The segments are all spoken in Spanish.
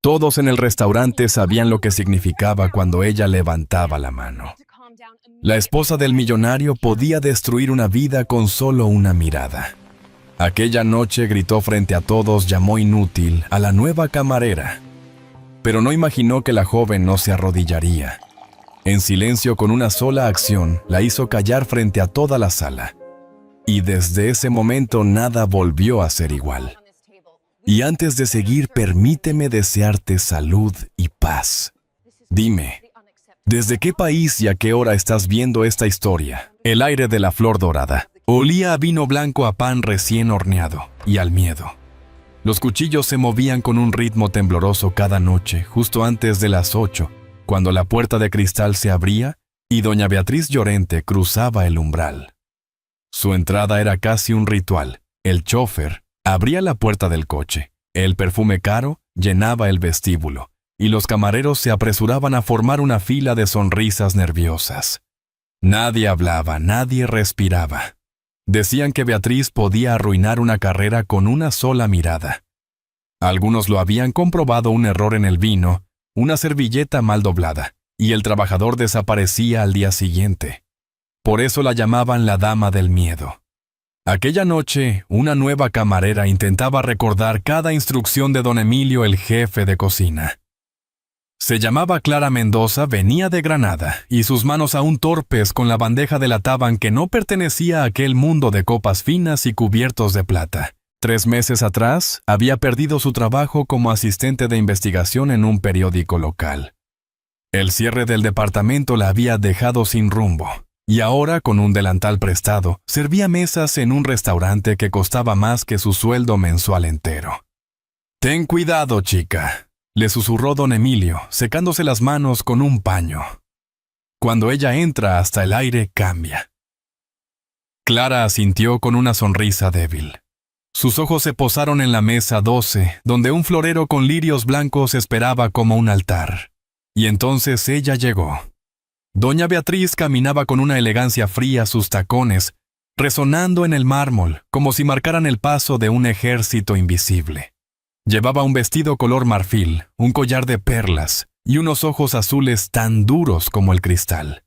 Todos en el restaurante sabían lo que significaba cuando ella levantaba la mano. La esposa del millonario podía destruir una vida con solo una mirada. Aquella noche gritó frente a todos, llamó inútil a la nueva camarera. Pero no imaginó que la joven no se arrodillaría. En silencio, con una sola acción, la hizo callar frente a toda la sala. Y desde ese momento nada volvió a ser igual. Y antes de seguir, permíteme desearte salud y paz. Dime, ¿desde qué país y a qué hora estás viendo esta historia? El aire de la flor dorada olía a vino blanco, a pan recién horneado y al miedo. Los cuchillos se movían con un ritmo tembloroso cada noche, justo antes de las 8, cuando la puerta de cristal se abría y doña Beatriz Llorente cruzaba el umbral. Su entrada era casi un ritual. El chófer abría la puerta del coche, el perfume caro llenaba el vestíbulo, y los camareros se apresuraban a formar una fila de sonrisas nerviosas. Nadie hablaba, nadie respiraba. Decían que Beatriz podía arruinar una carrera con una sola mirada. Algunos lo habían comprobado: un error en el vino, una servilleta mal doblada, y el trabajador desaparecía al día siguiente. Por eso la llamaban la Dama del Miedo. Aquella noche, una nueva camarera intentaba recordar cada instrucción de don Emilio, el jefe de cocina. Se llamaba Clara Mendoza, venía de Granada, y sus manos aún torpes con la bandeja delataban que no pertenecía a aquel mundo de copas finas y cubiertos de plata. 3 meses atrás, había perdido su trabajo como asistente de investigación en un periódico local. El cierre del departamento la había dejado sin rumbo, y ahora, con un delantal prestado, servía mesas en un restaurante que costaba más que su sueldo mensual entero. «Ten cuidado, chica», le susurró don Emilio, secándose las manos con un paño. «Cuando ella entra, hasta el aire cambia». Clara asintió con una sonrisa débil. Sus ojos se posaron en la mesa 12, donde un florero con lirios blancos esperaba como un altar. Y entonces ella llegó. Doña Beatriz caminaba con una elegancia fría, sus tacones resonando en el mármol, como si marcaran el paso de un ejército invisible. Llevaba un vestido color marfil, un collar de perlas y unos ojos azules tan duros como el cristal.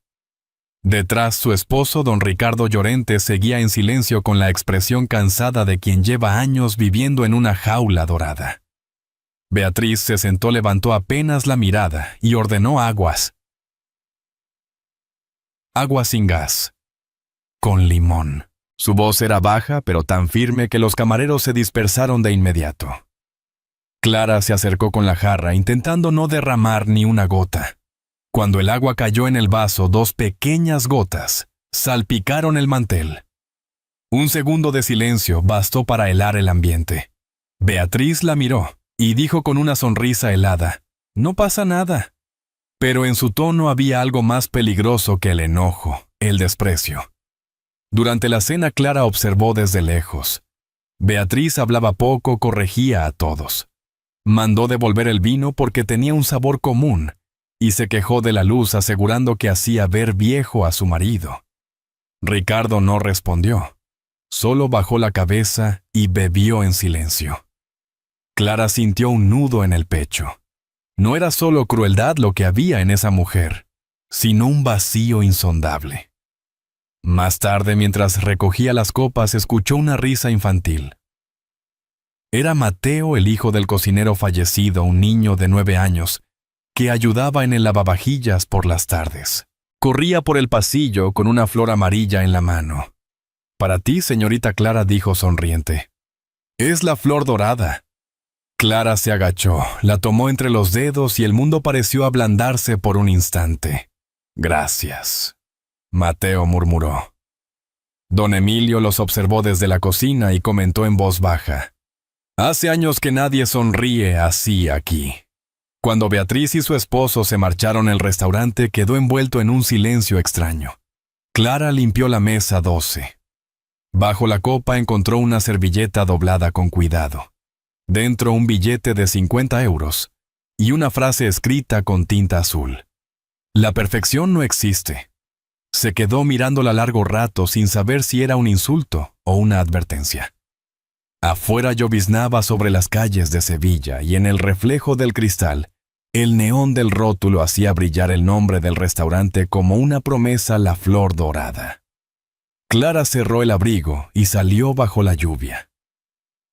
Detrás, su esposo, don Ricardo Llorente, seguía en silencio con la expresión cansada de quien lleva años viviendo en una jaula dorada. Beatriz se sentó, levantó apenas la mirada y ordenó aguas. Agua sin gas, con limón. Su voz era baja, pero tan firme que los camareros se dispersaron de inmediato. Clara se acercó con la jarra, intentando no derramar ni una gota. Cuando el agua cayó en el vaso, 2 pequeñas gotas salpicaron el mantel. Un segundo de silencio bastó para helar el ambiente. Beatriz la miró y dijo con una sonrisa helada: «No pasa nada». Pero en su tono había algo más peligroso que el enojo, el desprecio. Durante la cena, Clara observó desde lejos. Beatriz hablaba poco, corregía a todos. Mandó devolver el vino porque tenía un sabor común, y se quejó de la luz, asegurando que hacía ver viejo a su marido. Ricardo no respondió. Solo bajó la cabeza y bebió en silencio. Clara sintió un nudo en el pecho. No era solo crueldad lo que había en esa mujer, sino un vacío insondable. Más tarde, mientras recogía las copas, escuchó una risa infantil. Era Mateo, el hijo del cocinero fallecido, un niño de 9 años, que ayudaba en el lavavajillas por las tardes. Corría por el pasillo con una flor amarilla en la mano. «Para ti, señorita Clara», dijo sonriente. «Es la flor dorada». Clara se agachó, la tomó entre los dedos y el mundo pareció ablandarse por un instante. «Gracias», Mateo murmuró. Don Emilio los observó desde la cocina y comentó en voz baja: «Hace años que nadie sonríe así aquí». Cuando Beatriz y su esposo se marcharon, el restaurante quedó envuelto en un silencio extraño. Clara limpió la mesa 12. Bajo la copa encontró una servilleta doblada con cuidado. Dentro, un billete de 50 euros y una frase escrita con tinta azul: «La perfección no existe». Se quedó mirándola largo rato sin saber si era un insulto o una advertencia. Afuera lloviznaba sobre las calles de Sevilla y en el reflejo del cristal, el neón del rótulo hacía brillar el nombre del restaurante como una promesa, La Flor Dorada. Clara cerró el abrigo y salió bajo la lluvia.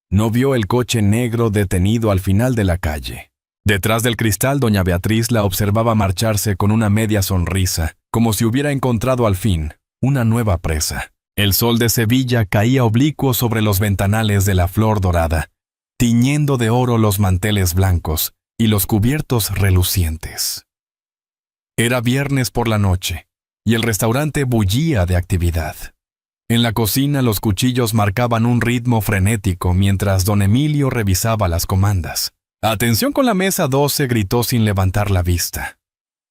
No vio el coche negro detenido al final de la calle. Detrás del cristal, doña Beatriz la observaba marcharse con una media sonrisa, como si hubiera encontrado al fin una nueva presa. El sol de Sevilla caía oblicuo sobre los ventanales de La Flor Dorada, tiñendo de oro los manteles blancos y los cubiertos relucientes. Era viernes por la noche, y el restaurante bullía de actividad. En la cocina los cuchillos marcaban un ritmo frenético mientras don Emilio revisaba las comandas. «Atención con la mesa 12», gritó sin levantar la vista.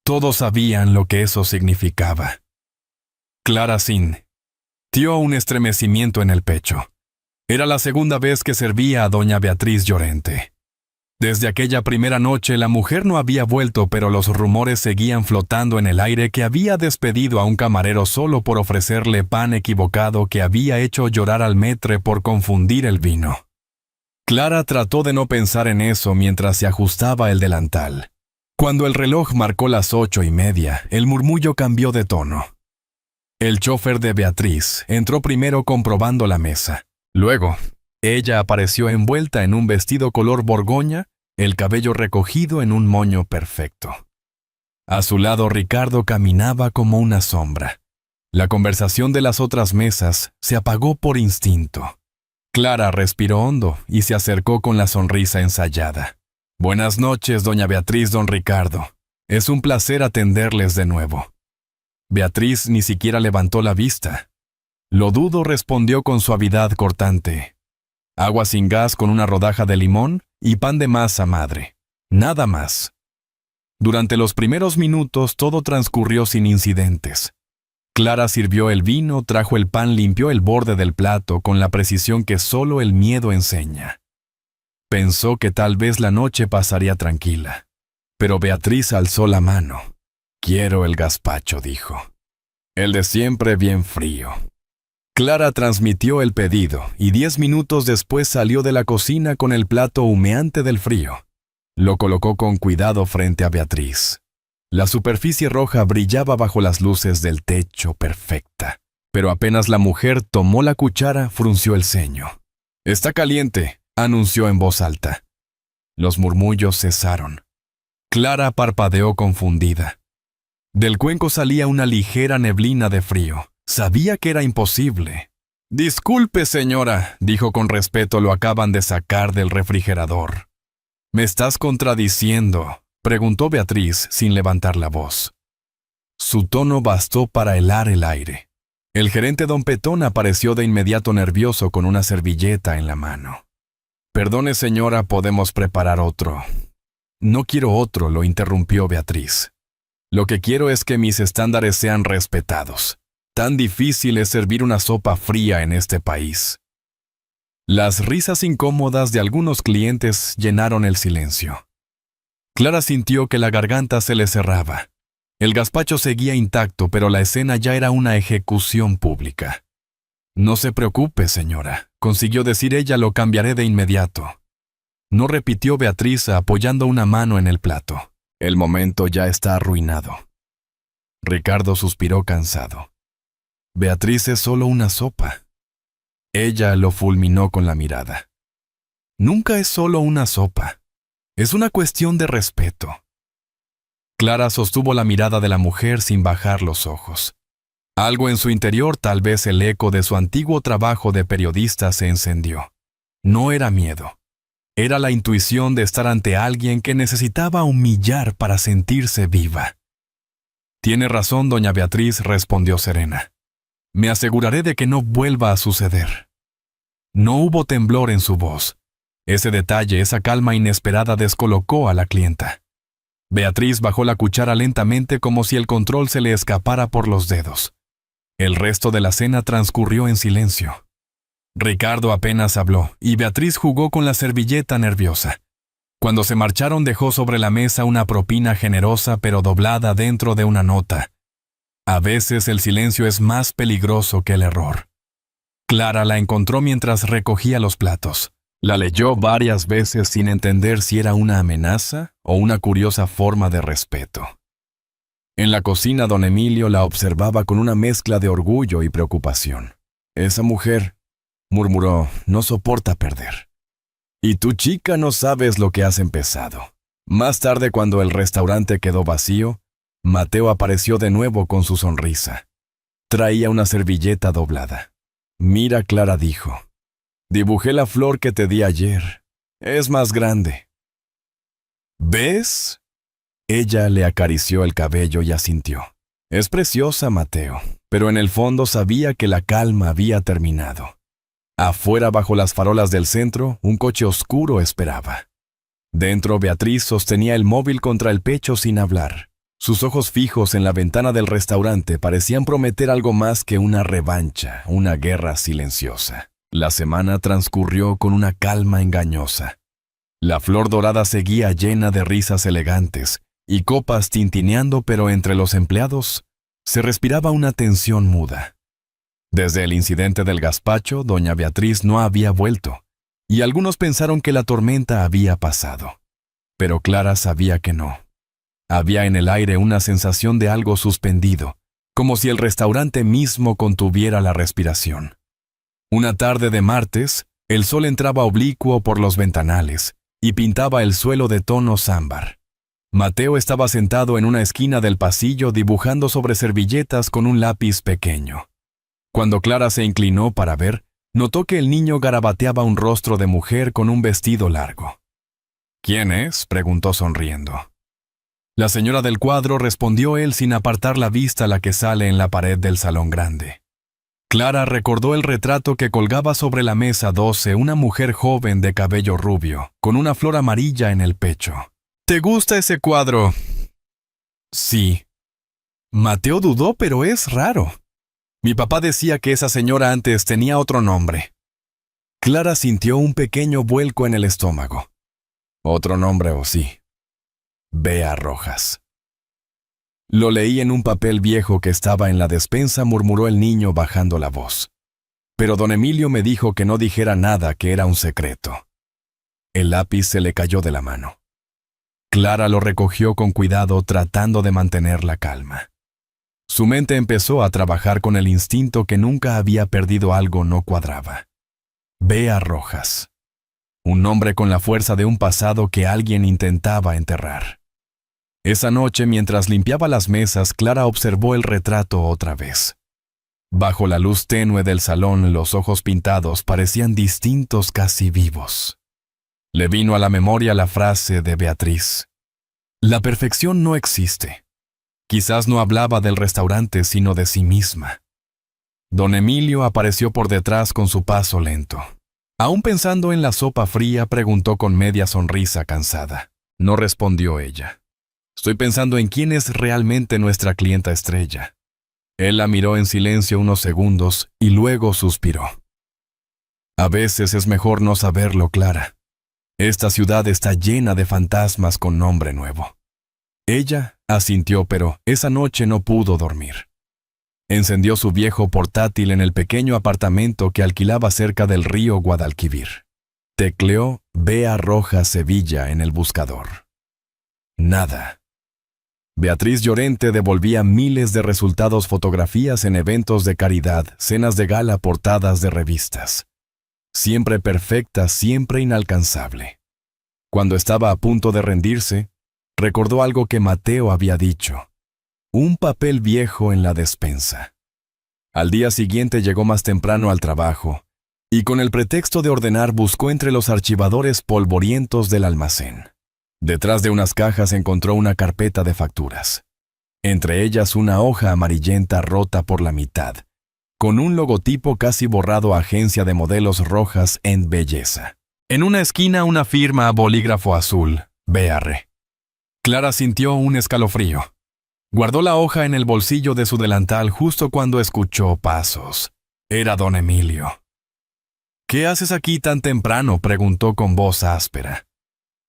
Todos sabían lo que eso significaba. Clara sintió un estremecimiento en el pecho. Era la segunda vez que servía a doña Beatriz Llorente. Desde aquella primera noche la mujer no había vuelto, pero los rumores seguían flotando en el aire que había despedido a un camarero solo por ofrecerle pan equivocado, que había hecho llorar al maître por confundir el vino. Clara trató de no pensar en eso mientras se ajustaba el delantal. Cuando el reloj marcó las 8:30, el murmullo cambió de tono. El chofer de Beatriz entró primero comprobando la mesa. Luego, ella apareció envuelta en un vestido color borgoña, el cabello recogido en un moño perfecto. A su lado Ricardo caminaba como una sombra. La conversación de las otras mesas se apagó por instinto. Clara respiró hondo y se acercó con la sonrisa ensayada. «Buenas noches, doña Beatriz, don Ricardo. Es un placer atenderles de nuevo». Beatriz ni siquiera levantó la vista. «Lo dudo», respondió con suavidad cortante. «Agua sin gas con una rodaja de limón y pan de masa madre. Nada más». Durante los primeros minutos todo transcurrió sin incidentes. Clara sirvió el vino, trajo el pan, limpió el borde del plato con la precisión que solo el miedo enseña. Pensó que tal vez la noche pasaría tranquila. Pero Beatriz alzó la mano. «Quiero el gazpacho», dijo. «El de siempre, bien frío». Clara transmitió el pedido y 10 minutos después salió de la cocina con el plato humeante del frío. Lo colocó con cuidado frente a Beatriz. La superficie roja brillaba bajo las luces del techo, perfecta. Pero apenas la mujer tomó la cuchara, frunció el ceño. «Está caliente», anunció en voz alta. Los murmullos cesaron. Clara parpadeó confundida. Del cuenco salía una ligera neblina de frío. Sabía que era imposible. «Disculpe, señora», dijo con respeto, «lo acaban de sacar del refrigerador». «¿Me estás contradiciendo?», preguntó Beatriz sin levantar la voz. Su tono bastó para helar el aire. El gerente don Petón apareció de inmediato nervioso con una servilleta en la mano. «Perdone, señora, podemos preparar otro». «No quiero otro», lo interrumpió Beatriz. «Lo que quiero es que mis estándares sean respetados. Tan difícil es servir una sopa fría en este país». Las risas incómodas de algunos clientes llenaron el silencio. Clara sintió que la garganta se le cerraba. El gazpacho seguía intacto, pero la escena ya era una ejecución pública. «No se preocupe, señora», consiguió decir ella, «lo cambiaré de inmediato». No repitió Beatriz apoyando una mano en el plato. «El momento ya está arruinado». Ricardo suspiró cansado. «Beatriz, es solo una sopa». Ella lo fulminó con la mirada. «Nunca es solo una sopa. Es una cuestión de respeto». Clara sostuvo la mirada de la mujer sin bajar los ojos. Algo en su interior, tal vez el eco de su antiguo trabajo de periodista, se encendió. No era miedo. Era la intuición de estar ante alguien que necesitaba humillar para sentirse viva. «Tiene razón, doña Beatriz», respondió serena. «Me aseguraré de que no vuelva a suceder». No hubo temblor en su voz. Ese detalle, esa calma inesperada descolocó a la clienta. Beatriz bajó la cuchara lentamente como si el control se le escapara por los dedos. El resto de la cena transcurrió en silencio. Ricardo apenas habló y Beatriz jugó con la servilleta nerviosa. Cuando se marcharon dejó sobre la mesa una propina generosa pero doblada dentro de una nota. A veces el silencio es más peligroso que el error. Clara la encontró mientras recogía los platos. La leyó varias veces sin entender si era una amenaza o una curiosa forma de respeto. En la cocina, don Emilio la observaba con una mezcla de orgullo y preocupación. Esa mujer, murmuró, no soporta perder. Y tú, chica, no sabes lo que has empezado. Más tarde, cuando el restaurante quedó vacío, Mateo apareció de nuevo con su sonrisa. Traía una servilleta doblada. Mira, Clara, dijo. Dibujé la flor que te di ayer. Es más grande. ¿Ves? Ella le acarició el cabello y asintió. Es preciosa, Mateo, pero en el fondo sabía que la calma había terminado. Afuera, bajo las farolas del centro, un coche oscuro esperaba. Dentro, Beatriz sostenía el móvil contra el pecho sin hablar. Sus ojos fijos en la ventana del restaurante parecían prometer algo más que una revancha, una guerra silenciosa. La semana transcurrió con una calma engañosa. La flor dorada seguía llena de risas elegantes y copas tintineando, pero entre los empleados se respiraba una tensión muda. Desde el incidente del gazpacho, doña Beatriz no había vuelto, y algunos pensaron que la tormenta había pasado. Pero Clara sabía que no. Había en el aire una sensación de algo suspendido, como si el restaurante mismo contuviera la respiración. Una tarde de martes, el sol entraba oblicuo por los ventanales y pintaba el suelo de tonos ámbar. Mateo estaba sentado en una esquina del pasillo dibujando sobre servilletas con un lápiz pequeño. Cuando Clara se inclinó para ver, notó que el niño garabateaba un rostro de mujer con un vestido largo. ¿Quién es?, preguntó sonriendo. La señora del cuadro, respondió él sin apartar la vista a la que sale en la pared del salón grande. Clara recordó el retrato que colgaba sobre la mesa 12, una mujer joven de cabello rubio, con una flor amarilla en el pecho. ¿Te gusta ese cuadro? Sí. Mateo dudó, pero es raro. Mi papá decía que esa señora antes tenía otro nombre. Clara sintió un pequeño vuelco en el estómago. Otro nombre, o sí. Bea Rojas. Lo leí en un papel viejo que estaba en la despensa, murmuró el niño bajando la voz. Pero don Emilio me dijo que no dijera nada, que era un secreto. El lápiz se le cayó de la mano. Clara lo recogió con cuidado, tratando de mantener la calma. Su mente empezó a trabajar con el instinto que nunca había perdido. Algo no cuadraba. Bea Rojas. Un nombre con la fuerza de un pasado que alguien intentaba enterrar. Esa noche, mientras limpiaba las mesas, Clara observó el retrato otra vez. Bajo la luz tenue del salón, los ojos pintados parecían distintos, casi vivos. Le vino a la memoria la frase de Beatriz. La perfección no existe. Quizás no hablaba del restaurante, sino de sí misma. Don Emilio apareció por detrás con su paso lento. Aún pensando en la sopa fría, preguntó con media sonrisa cansada. No respondió ella. Estoy pensando en quién es realmente nuestra clienta estrella. Él la miró en silencio unos segundos y luego suspiró. A veces es mejor no saberlo, Clara. Esta ciudad está llena de fantasmas con nombre nuevo. Ella asintió, pero esa noche no pudo dormir. Encendió su viejo portátil en el pequeño apartamento que alquilaba cerca del río Guadalquivir. Tecleó Bea Rojas Sevilla en el buscador. Nada. Beatriz Llorente devolvía miles de resultados, fotografías en eventos de caridad, cenas de gala, portadas de revistas. Siempre perfecta, siempre inalcanzable. Cuando estaba a punto de rendirse, recordó algo que Mateo había dicho. Un papel viejo en la despensa. Al día siguiente llegó más temprano al trabajo y con el pretexto de ordenar buscó entre los archivadores polvorientos del almacén. Detrás de unas cajas encontró una carpeta de facturas. Entre ellas una hoja amarillenta rota por la mitad, con un logotipo casi borrado: Agencia de Modelos Rojas en Belleza. En una esquina una firma a bolígrafo azul, BR. Clara sintió un escalofrío. Guardó la hoja en el bolsillo de su delantal justo cuando escuchó pasos. Era don Emilio. ¿Qué haces aquí tan temprano?, preguntó con voz áspera.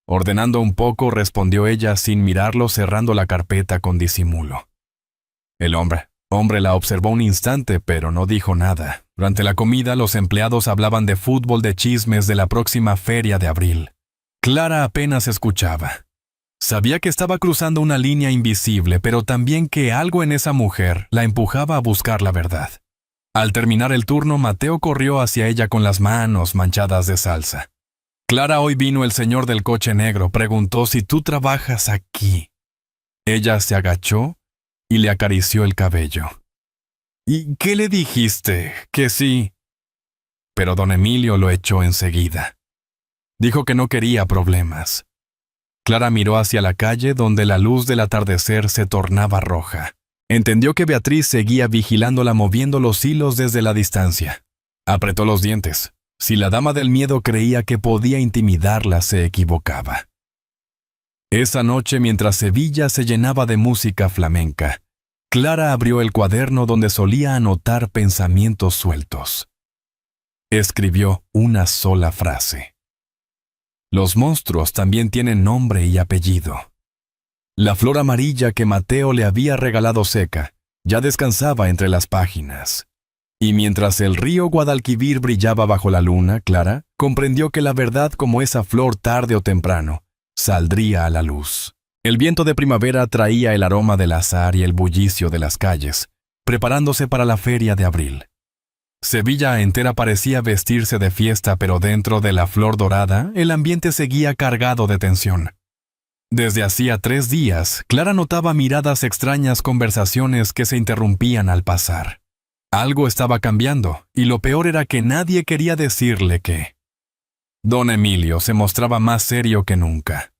Ordenando un poco, respondió ella sin mirarlo, cerrando la carpeta con disimulo. El hombre la observó un instante, pero no dijo nada. Durante la comida, los empleados hablaban de fútbol, de chismes, de la próxima feria de abril. Clara apenas escuchaba. Sabía que estaba cruzando una línea invisible, pero también que algo en esa mujer la empujaba a buscar la verdad. Al terminar el turno, Mateo corrió hacia ella con las manos manchadas de salsa. «Clara, hoy vino el señor del coche negro. Preguntó si tú trabajas aquí». Ella se agachó y le acarició el cabello. «¿Y qué le dijiste? Que sí». Pero don Emilio lo echó enseguida. Dijo que no quería problemas. Clara miró hacia la calle donde la luz del atardecer se tornaba roja. Entendió que Beatriz seguía vigilándola moviendo los hilos desde la distancia. Apretó los dientes. Si la dama del miedo creía que podía intimidarla, se equivocaba. Esa noche, mientras Sevilla se llenaba de música flamenca, Clara abrió el cuaderno donde solía anotar pensamientos sueltos. Escribió una sola frase. Los monstruos también tienen nombre y apellido. La flor amarilla que Mateo le había regalado seca ya descansaba entre las páginas. Y mientras el río Guadalquivir brillaba bajo la luna, Clara comprendió que la verdad, como esa flor, tarde o temprano, saldría a la luz. El viento de primavera traía el aroma del azahar y el bullicio de las calles, preparándose para la feria de abril. Sevilla entera parecía vestirse de fiesta, pero dentro de la flor dorada, el ambiente seguía cargado de tensión. Desde hacía 3 días, Clara notaba miradas extrañas, conversaciones que se interrumpían al pasar. Algo estaba cambiando, y lo peor era que nadie quería decirle qué. Don Emilio se mostraba más serio que nunca.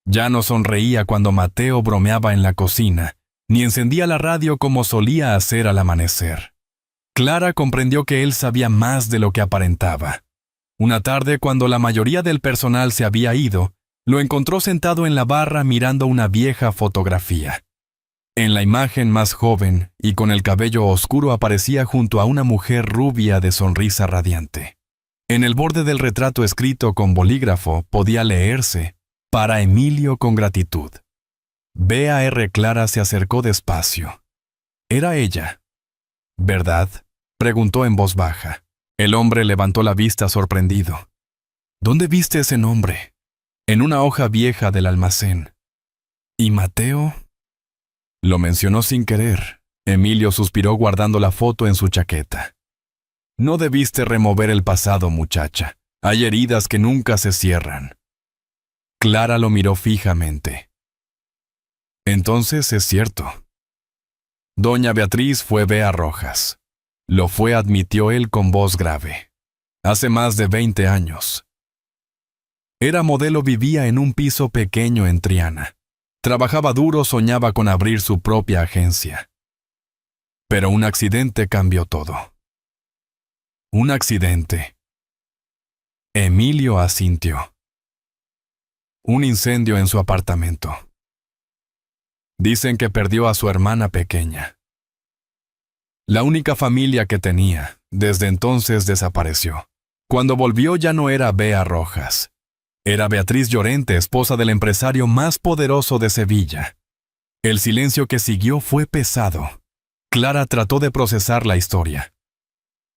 Ya no sonreía cuando Mateo bromeaba en la cocina, ni encendía la radio como solía hacer al amanecer. Clara comprendió que él sabía más de lo que aparentaba. Una tarde, cuando la mayoría del personal se había ido, lo encontró sentado en la barra mirando una vieja fotografía. En la imagen, más joven y con el cabello oscuro, aparecía junto a una mujer rubia de sonrisa radiante. En el borde del retrato, escrito con bolígrafo, podía leerse: «Para Emilio, con gratitud». B.A.R. Clara se acercó despacio. Era ella. «¿Verdad?», preguntó en voz baja. El hombre levantó la vista sorprendido. «¿Dónde viste ese nombre?» «En una hoja vieja del almacén». «¿Y Mateo?» Lo mencionó sin querer. Emilio suspiró guardando la foto en su chaqueta. «No debiste remover el pasado, muchacha. Hay heridas que nunca se cierran». Clara lo miró fijamente. «Entonces es cierto». Doña Beatriz fue Bea Rojas. Lo fue, admitió él con voz grave. Hace más de 20 años. Era modelo, vivía en un piso pequeño en Triana. Trabajaba duro, soñaba con abrir su propia agencia. Pero un accidente cambió todo. Un accidente. Emilio asintió. Un incendio en su apartamento. Dicen que perdió a su hermana pequeña. La única familia que tenía. Desde entonces desapareció. Cuando volvió ya no era Bea Rojas. Era Beatriz Llorente, esposa del empresario más poderoso de Sevilla. El silencio que siguió fue pesado. Clara trató de procesar la historia.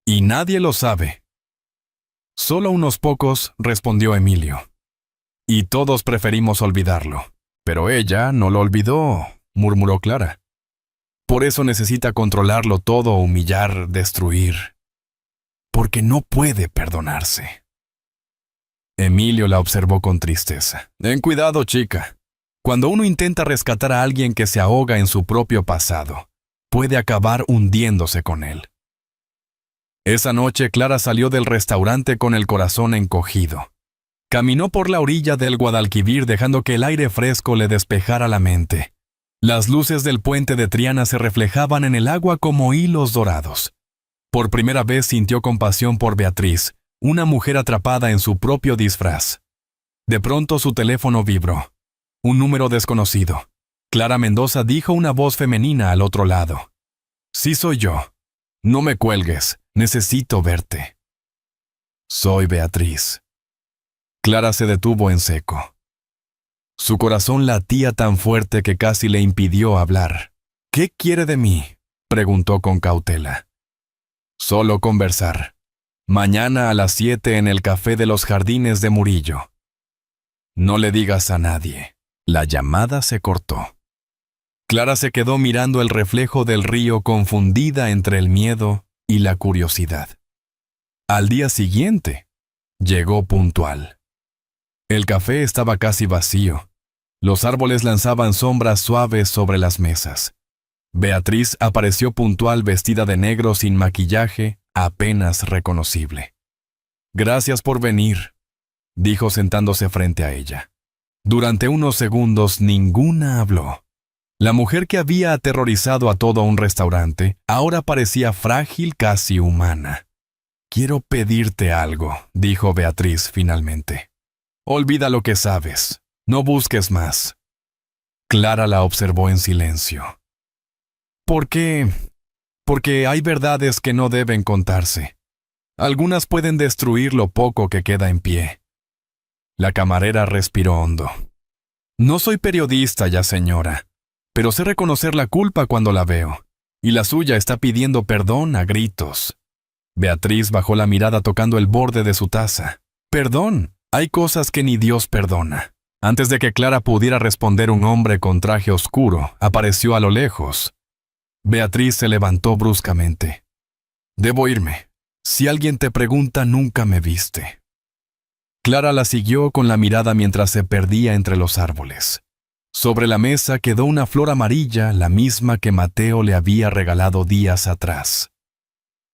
«Y nadie lo sabe». «Solo unos pocos», respondió Emilio. «Y todos preferimos olvidarlo». «Pero ella no lo olvidó», murmuró Clara. «Por eso necesita controlarlo todo, humillar, destruir. Porque no puede perdonarse». Emilio la observó con tristeza. «Ten cuidado, chica. Cuando uno intenta rescatar a alguien que se ahoga en su propio pasado, puede acabar hundiéndose con él». Esa noche, Clara salió del restaurante con el corazón encogido. Caminó por la orilla del Guadalquivir, dejando que el aire fresco le despejara la mente. Las luces del puente de Triana se reflejaban en el agua como hilos dorados. Por primera vez sintió compasión por Beatriz, una mujer atrapada en su propio disfraz. De pronto su teléfono vibró. Un número desconocido. Clara Mendoza, dijo una voz femenina al otro lado. «Sí, soy yo. No me cuelgues. Necesito verte». «Soy Beatriz». Clara se detuvo en seco. Su corazón latía tan fuerte que casi le impidió hablar. «¿Qué quiere de mí?», preguntó con cautela. Solo conversar. Mañana a las 7 en el café de los jardines de Murillo. No le digas a nadie. La llamada se cortó. Clara se quedó mirando el reflejo del río confundida entre el miedo y la curiosidad. Al día siguiente, llegó puntual. El café estaba casi vacío. Los árboles lanzaban sombras suaves sobre las mesas. Beatriz apareció puntual vestida de negro sin maquillaje, apenas reconocible. «Gracias por venir», dijo sentándose frente a ella. Durante unos segundos ninguna habló. La mujer que había aterrorizado a todo un restaurante ahora parecía frágil, casi humana. «Quiero pedirte algo», dijo Beatriz finalmente. «Olvida lo que sabes. No busques más». Clara la observó en silencio. «¿Por qué? Porque hay verdades que no deben contarse. Algunas pueden destruir lo poco que queda en pie». La camarera respiró hondo. «No soy periodista ya, señora, pero sé reconocer la culpa cuando la veo, y la suya está pidiendo perdón a gritos». Beatriz bajó la mirada tocando el borde de su taza. «Perdón, hay cosas que ni Dios perdona». Antes de que Clara pudiera responder, un hombre con traje oscuro apareció a lo lejos. Beatriz se levantó bruscamente. «Debo irme. Si alguien te pregunta, nunca me viste». Clara la siguió con la mirada mientras se perdía entre los árboles. Sobre la mesa quedó una flor amarilla, la misma que Mateo le había regalado días atrás.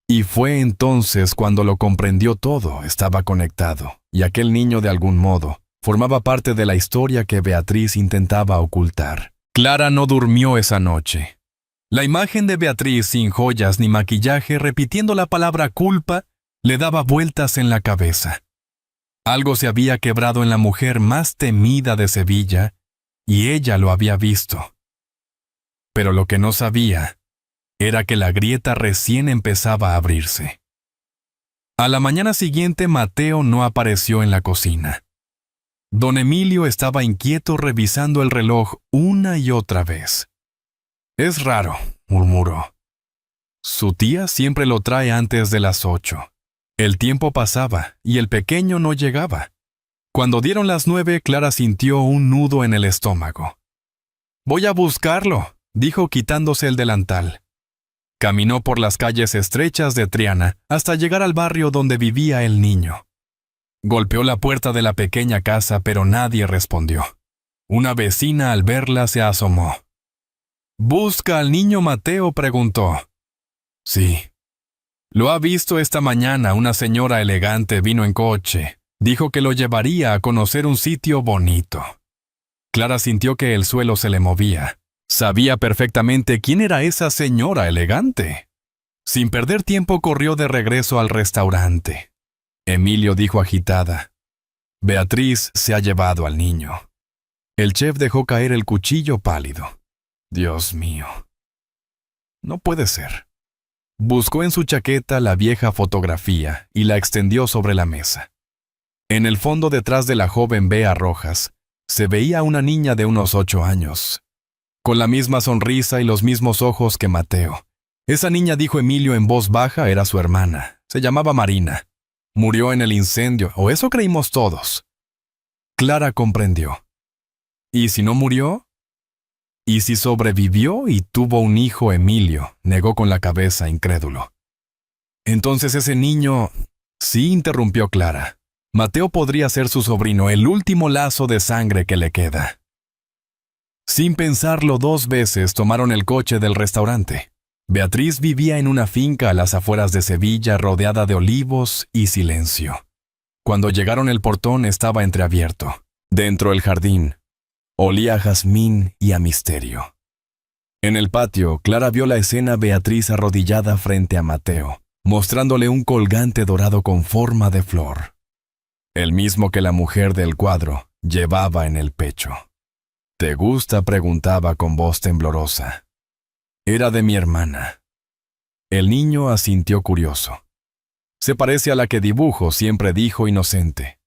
Y fue entonces cuando lo comprendió todo. Estaba conectado, y aquel niño de algún modo formaba parte de la historia que Beatriz intentaba ocultar. Clara no durmió esa noche. La imagen de Beatriz sin joyas ni maquillaje repitiendo la palabra culpa le daba vueltas en la cabeza. Algo se había quebrado en la mujer más temida de Sevilla, y ella lo había visto. Pero lo que no sabía era que la grieta recién empezaba a abrirse. A la mañana siguiente, Mateo no apareció en la cocina. Don Emilio estaba inquieto revisando el reloj una y otra vez. «Es raro», murmuró. «Su tía siempre lo trae antes de las 8. El tiempo pasaba y el pequeño no llegaba. Cuando dieron las 9, Clara sintió un nudo en el estómago. «Voy a buscarlo», dijo quitándose el delantal. Caminó por las calles estrechas de Triana hasta llegar al barrio donde vivía el niño. Golpeó la puerta de la pequeña casa, pero nadie respondió. Una vecina al verla se asomó. «¿Busca al niño Mateo?», preguntó. «Sí». «Lo ha visto esta mañana. Una señora elegante vino en coche. Dijo que lo llevaría a conocer un sitio bonito». Clara sintió que el suelo se le movía. Sabía perfectamente quién era esa señora elegante. Sin perder tiempo corrió de regreso al restaurante. Emilio dijo agitada: «Beatriz se ha llevado al niño». El chef dejó caer el cuchillo pálido. «Dios mío. No puede ser». Buscó en su chaqueta la vieja fotografía y la extendió sobre la mesa. En el fondo, detrás de la joven Bea Rojas, se veía una niña de unos 8 años, con la misma sonrisa y los mismos ojos que Mateo. Esa niña, dijo Emilio en voz baja, era su hermana. Se llamaba Marina. Murió en el incendio, o eso creímos todos. Clara comprendió. ¿Y si no murió? ¿Y si sobrevivió y tuvo un hijo? Emilio negó con la cabeza, incrédulo. Entonces ese niño... Sí, interrumpió Clara. Mateo podría ser su sobrino, el último lazo de sangre que le queda. Sin pensarlo 2 veces, tomaron el coche del restaurante. Beatriz vivía en una finca a las afueras de Sevilla, rodeada de olivos y silencio. Cuando llegaron, el portón estaba entreabierto. Dentro, el jardín olía a jazmín y a misterio. En el patio, Clara vio la escena: Beatriz arrodillada frente a Mateo, mostrándole un colgante dorado con forma de flor, el mismo que la mujer del cuadro llevaba en el pecho. «¿Te gusta?», preguntaba con voz temblorosa. «Era de mi hermana». El niño asintió curioso. «Se parece a la que dibujo», siempre dijo inocente.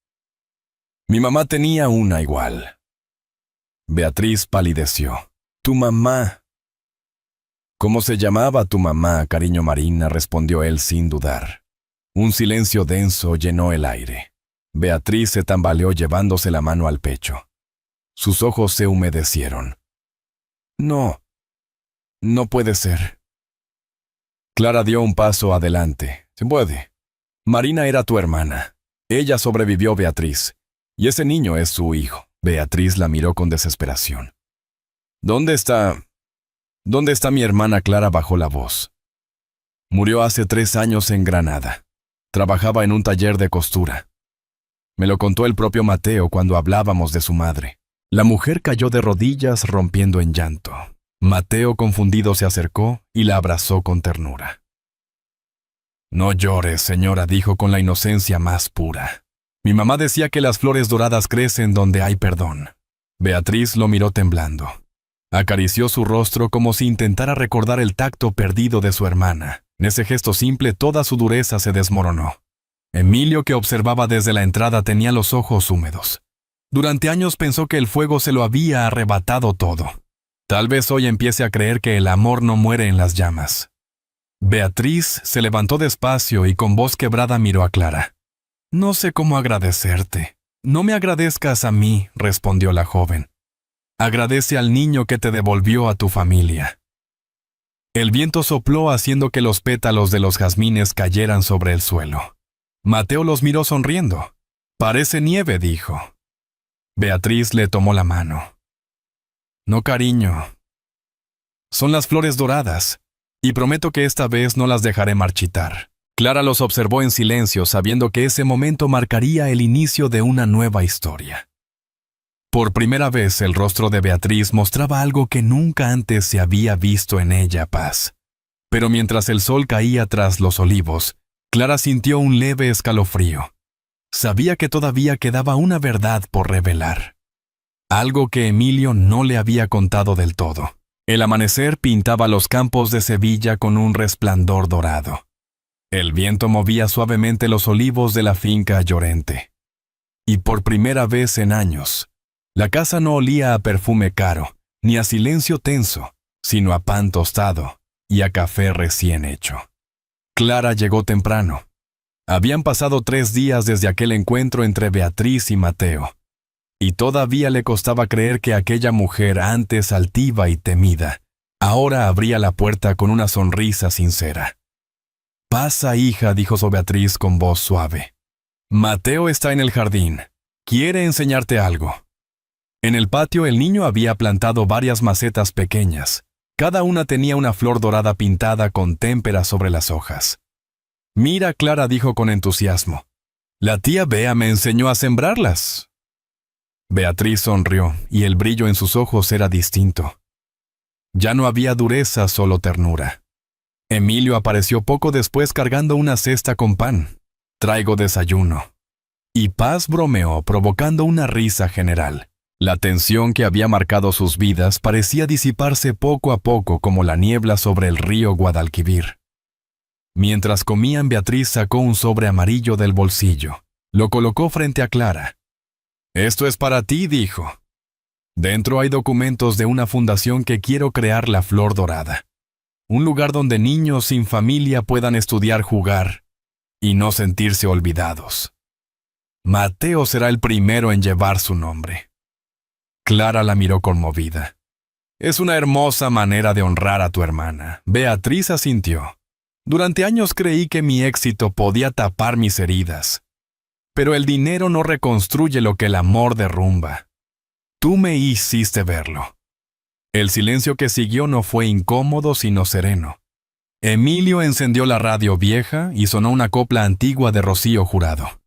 «Mi mamá tenía una igual». Beatriz palideció. «¿Tu mamá ¿Cómo se llamaba tu mamá, cariño Marina?, respondió él sin dudar. Un silencio denso llenó el aire. Beatriz se tambaleó llevándose la mano al pecho. Sus ojos se humedecieron. No, no puede ser. Clara dio un paso adelante. Se puede. Marina era tu hermana. Ella sobrevivió, Beatriz. Y ese niño es su hijo. Beatriz la miró con desesperación. ¿Dónde está mi hermana Clara?, bajó la voz. Murió hace 3 años en Granada. Trabajaba en un taller de costura. Me lo contó el propio Mateo cuando hablábamos de su madre. La mujer cayó de rodillas rompiendo en llanto. Mateo, confundido, se acercó y la abrazó con ternura. No llores, señora, dijo con la inocencia más pura. Mi mamá decía que las flores doradas crecen donde hay perdón. Beatriz lo miró temblando. Acarició su rostro como si intentara recordar el tacto perdido de su hermana. En ese gesto simple toda su dureza se desmoronó. Emilio, que observaba desde la entrada, tenía los ojos húmedos. Durante años pensó que el fuego se lo había arrebatado todo. Tal vez hoy empiece a creer que el amor no muere en las llamas. Beatriz se levantó despacio y con voz quebrada miró a Clara. No sé cómo agradecerte. No me agradezcas a mí, respondió la joven. Agradece al niño que te devolvió a tu familia. El viento sopló haciendo que los pétalos de los jazmines cayeran sobre el suelo. Mateo los miró sonriendo. Parece nieve, dijo. Beatriz le tomó la mano. No, cariño. Son las flores doradas, y prometo que esta vez no las dejaré marchitar. Clara los observó en silencio, sabiendo que ese momento marcaría el inicio de una nueva historia. Por primera vez el rostro de Beatriz mostraba algo que nunca antes se había visto en ella: paz. Pero mientras el sol caía tras los olivos, Clara sintió un leve escalofrío. Sabía que todavía quedaba una verdad por revelar. Algo que Emilio no le había contado del todo. El amanecer pintaba los campos de Sevilla con un resplandor dorado. El viento movía suavemente los olivos de la finca Llorente. Y por primera vez en años, la casa no olía a perfume caro, ni a silencio tenso, sino a pan tostado y a café recién hecho. Clara llegó temprano. Habían pasado 3 días desde aquel encuentro entre Beatriz y Mateo, y todavía le costaba creer que aquella mujer, antes altiva y temida, ahora abría la puerta con una sonrisa sincera. «Pasa, hija», dijo Beatriz con voz suave. «Mateo está en el jardín. Quiere enseñarte algo». En el patio el niño había plantado varias macetas pequeñas. Cada una tenía una flor dorada pintada con témpera sobre las hojas. «Mira», Clara dijo con entusiasmo. «La tía Bea me enseñó a sembrarlas». Beatriz sonrió, y el brillo en sus ojos era distinto. Ya no había dureza, solo ternura. Emilio apareció poco después cargando una cesta con pan. «Traigo desayuno». Y Paz bromeó, provocando una risa general. La tensión que había marcado sus vidas parecía disiparse poco a poco como la niebla sobre el río Guadalquivir. Mientras comían, Beatriz sacó un sobre amarillo del bolsillo. Lo colocó frente a Clara. «Esto es para ti», dijo. «Dentro hay documentos de una fundación que quiero crear, la Flor Dorada. Un lugar donde niños sin familia puedan estudiar, jugar y no sentirse olvidados. Mateo será el primero en llevar su nombre». Clara la miró conmovida. «Es una hermosa manera de honrar a tu hermana». Beatriz asintió. «Durante años creí que mi éxito podía tapar mis heridas. Pero el dinero no reconstruye lo que el amor derrumba. Tú me hiciste verlo». El silencio que siguió no fue incómodo, sino sereno. Emilio encendió la radio vieja y sonó una copla antigua de Rocío Jurado.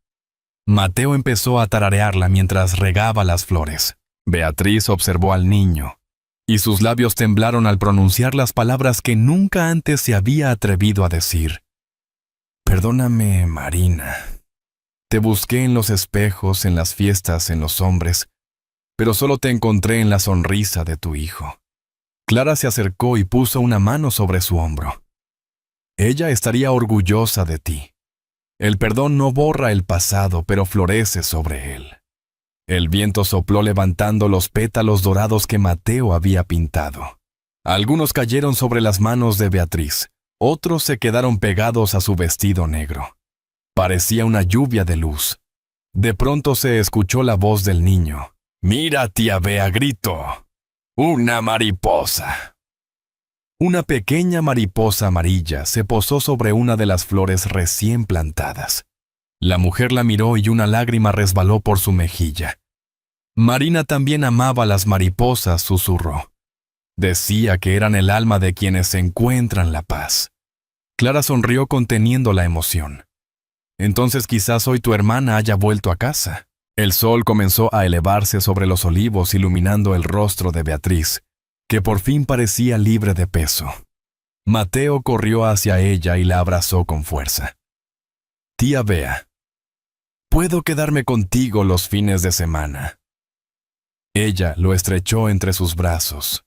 Mateo empezó a tararearla mientras regaba las flores. Beatriz observó al niño, y sus labios temblaron al pronunciar las palabras que nunca antes se había atrevido a decir. «Perdóname, Marina. Te busqué en los espejos, en las fiestas, en los hombres, pero solo te encontré en la sonrisa de tu hijo». Clara se acercó y puso una mano sobre su hombro. «Ella estaría orgullosa de ti. El perdón no borra el pasado, pero florece sobre él». El viento sopló levantando los pétalos dorados que Mateo había pintado. Algunos cayeron sobre las manos de Beatriz, otros se quedaron pegados a su vestido negro. Parecía una lluvia de luz. De pronto se escuchó la voz del niño. «¡Mira, tía Bea!», gritó. «¡Una mariposa!». Una pequeña mariposa amarilla se posó sobre una de las flores recién plantadas. La mujer la miró y una lágrima resbaló por su mejilla. Marina también amaba las mariposas, susurró. Decía que eran el alma de quienes encuentran la paz. Clara sonrió conteniendo la emoción. Entonces quizás hoy tu hermana haya vuelto a casa. El sol comenzó a elevarse sobre los olivos, iluminando el rostro de Beatriz, que por fin parecía libre de peso. Mateo corrió hacia ella y la abrazó con fuerza. «Tía Bea, ¿puedo quedarme contigo los fines de semana?». Ella lo estrechó entre sus brazos.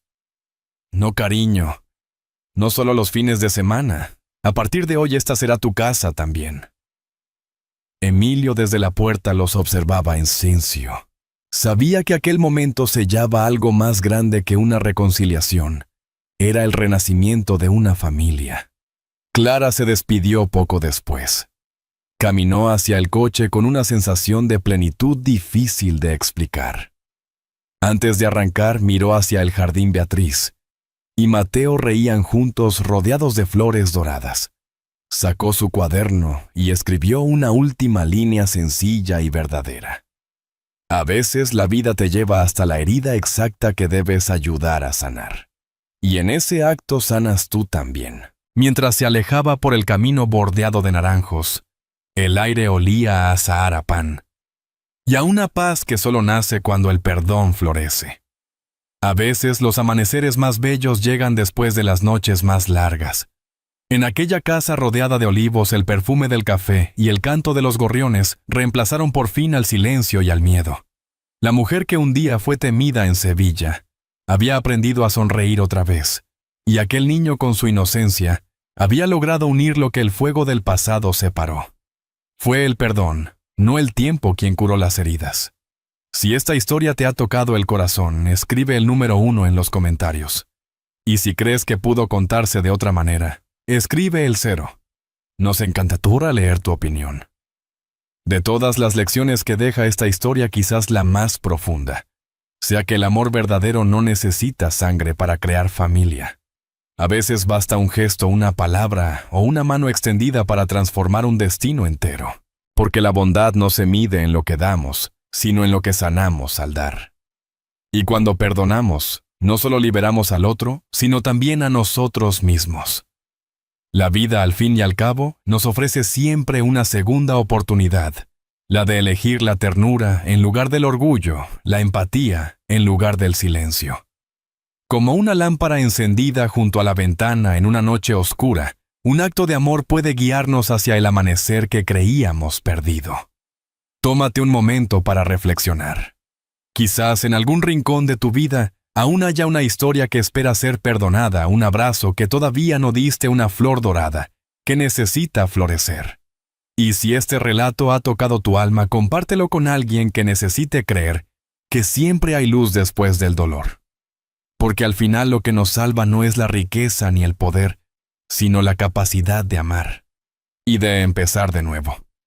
«No, cariño, no solo los fines de semana. A partir de hoy esta será tu casa también». Emilio desde la puerta los observaba en silencio. Sabía que aquel momento sellaba algo más grande que una reconciliación. Era el renacimiento de una familia. Clara se despidió poco después. Caminó hacia el coche con una sensación de plenitud difícil de explicar. Antes de arrancar, miró hacia el jardín Beatriz y Mateo reían juntos rodeados de flores doradas. Sacó su cuaderno y escribió una última línea sencilla y verdadera. A veces la vida te lleva hasta la herida exacta que debes ayudar a sanar. Y en ese acto sanas tú también. Mientras se alejaba por el camino bordeado de naranjos, el aire olía a azahar a pan y a una paz que solo nace cuando el perdón florece. A veces los amaneceres más bellos llegan después de las noches más largas. En aquella casa rodeada de olivos, el perfume del café y el canto de los gorriones reemplazaron por fin al silencio y al miedo. La mujer que un día fue temida en Sevilla había aprendido a sonreír otra vez, y aquel niño con su inocencia había logrado unir lo que el fuego del pasado separó. Fue el perdón, no el tiempo, quien curó las heridas. Si esta historia te ha tocado el corazón, escribe el número 1 en los comentarios. Y si crees que pudo contarse de otra manera, escribe el 0. Nos encantará leer tu opinión. De todas las lecciones que deja esta historia, quizás la más profunda sea que el amor verdadero no necesita sangre para crear familia. A veces basta un gesto, una palabra o una mano extendida para transformar un destino entero. Porque la bondad no se mide en lo que damos, sino en lo que sanamos al dar. Y cuando perdonamos, no solo liberamos al otro, sino también a nosotros mismos. La vida, al fin y al cabo, nos ofrece siempre una segunda oportunidad, la de elegir la ternura en lugar del orgullo, la empatía en lugar del silencio. Como una lámpara encendida junto a la ventana en una noche oscura, un acto de amor puede guiarnos hacia el amanecer que creíamos perdido. Tómate un momento para reflexionar. Quizás en algún rincón de tu vida aún haya una historia que espera ser perdonada, un abrazo que todavía no diste, una flor dorada que necesita florecer. Y si este relato ha tocado tu alma, compártelo con alguien que necesite creer que siempre hay luz después del dolor. Porque al final lo que nos salva no es la riqueza ni el poder, sino la capacidad de amar y de empezar de nuevo.